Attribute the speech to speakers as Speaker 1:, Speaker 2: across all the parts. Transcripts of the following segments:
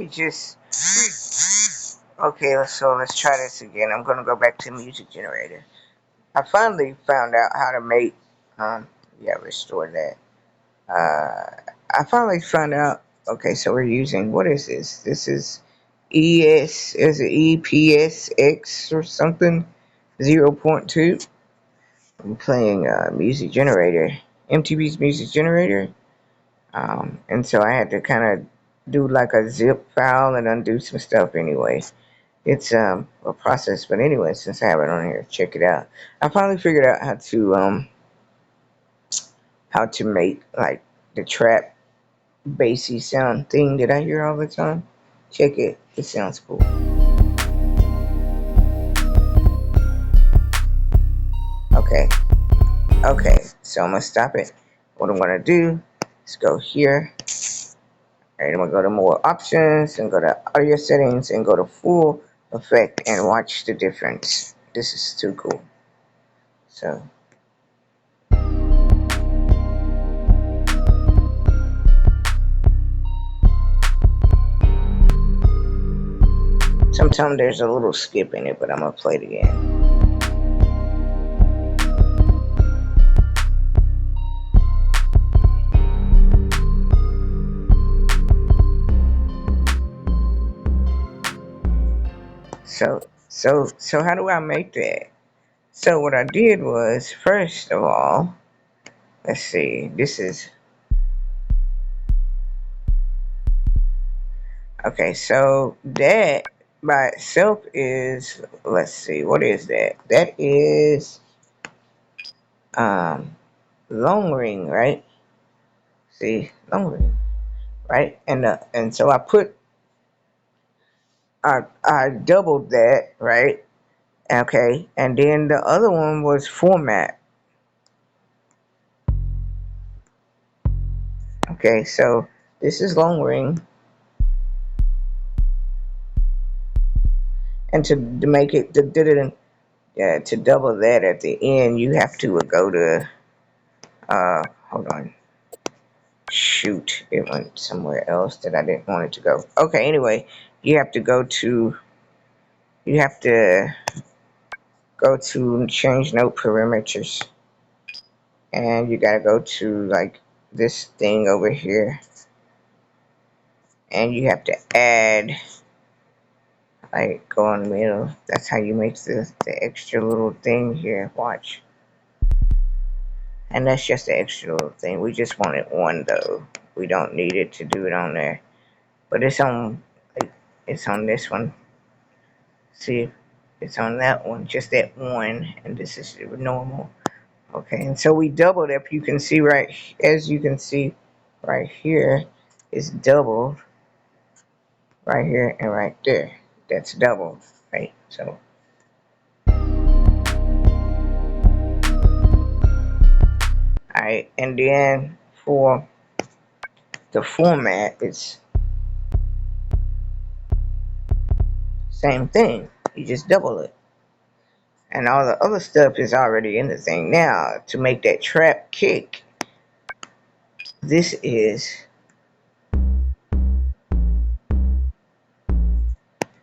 Speaker 1: just okay. Let's try this again. I'm gonna go back to Music Generator. I finally found out how to make yeah, restore that. I finally found out. Okay, so we're using, what is this? This is is it EPSX or something? 0.2. I'm playing Music Generator, MTV's Music Generator. And so I had to kind of do like a zip file and undo some stuff anyway. It's a process, but anyway, since I have it on here, check it out. I finally figured out how to make like the trap bassy sound thing that I hear all the time. Check it. It sounds cool. Okay. Okay. So I'm gonna stop it. What I'm gonna do is go here. Alright, I'm gonna go to more options and go to audio settings and go to full effect and watch the difference. This is too cool. So sometimes there's a little skip in it, but I'm gonna play it again. So how do I make that? So what I did was, first of all, let's see, this is, okay, so that by itself is, let's see, what is that? That is um long ring, right? See, long ring, right? And so I doubled that, right? Okay, and then the other one was format. Okay, so this is long ring, and to make it to double that at the end, you have to go to hold on. Shoot, it went somewhere else that I didn't want it to go. Okay, anyway, you have to go to you have to go to change note parameters, and you gotta go to like this thing over here, and you have to add, like, go in the middle. That's how you make the extra little thing here. Watch. And that's just the extra little thing. We just wanted one though. We don't need it to do it on there. But it's on, like, it's on this one. See, it's on that one, just that one, and this is normal. Okay, and so we doubled it. You can see right, as you can see right here, it's doubled right here and right there. That's doubled, right? So, alright, and then for the format, it's same thing. You just double it. And all the other stuff is already in the thing. Now, to make that trap kick, this is,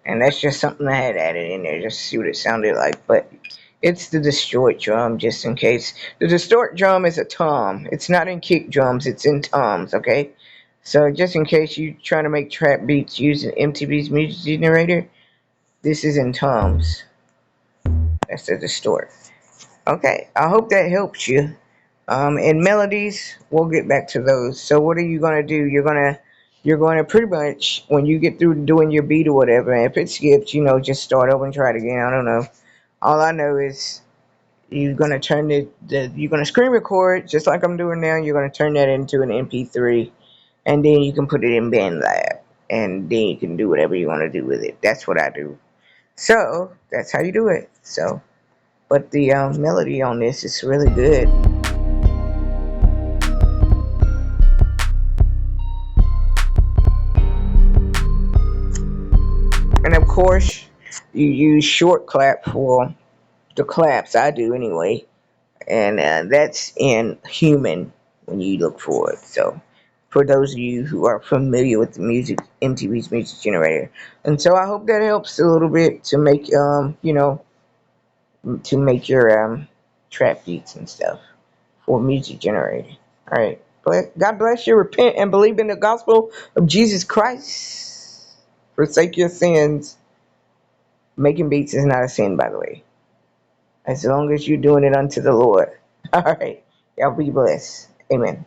Speaker 1: and that's just something I had added in there just to see what it sounded like. But it's the distort drum, just in case. The distort drum is a tom. It's not in kick drums, it's in toms, okay? So just in case you're trying to make trap beats using MTV's Music Generator, this is in toms. That's the distort. Okay, I hope that helps you. And melodies, we'll get back to those. So what are you gonna do? You're gonna pretty much, when you get through doing your beat or whatever, if it skips, just start over and try it again. I don't know. All I know is you're gonna turn you're gonna screen record just like I'm doing now. You're gonna turn that into an MP3, and then you can put it in BandLab, and then you can do whatever you want to do with it. That's what I do. So that's how you do it. So, but the melody on this is really good. And of course, you use short clap for the claps. I do anyway, and that's in human when you look for it. So for those of you who are familiar with the music, MTV's Music Generator. And so I hope that helps a little bit to make to make your trap beats and stuff for Music Generator. All right. God bless you. Repent and believe in the gospel of Jesus Christ. Forsake your sins. Making beats is not a sin, by the way, as long as you're doing it unto the Lord. All right. Y'all be blessed. Amen.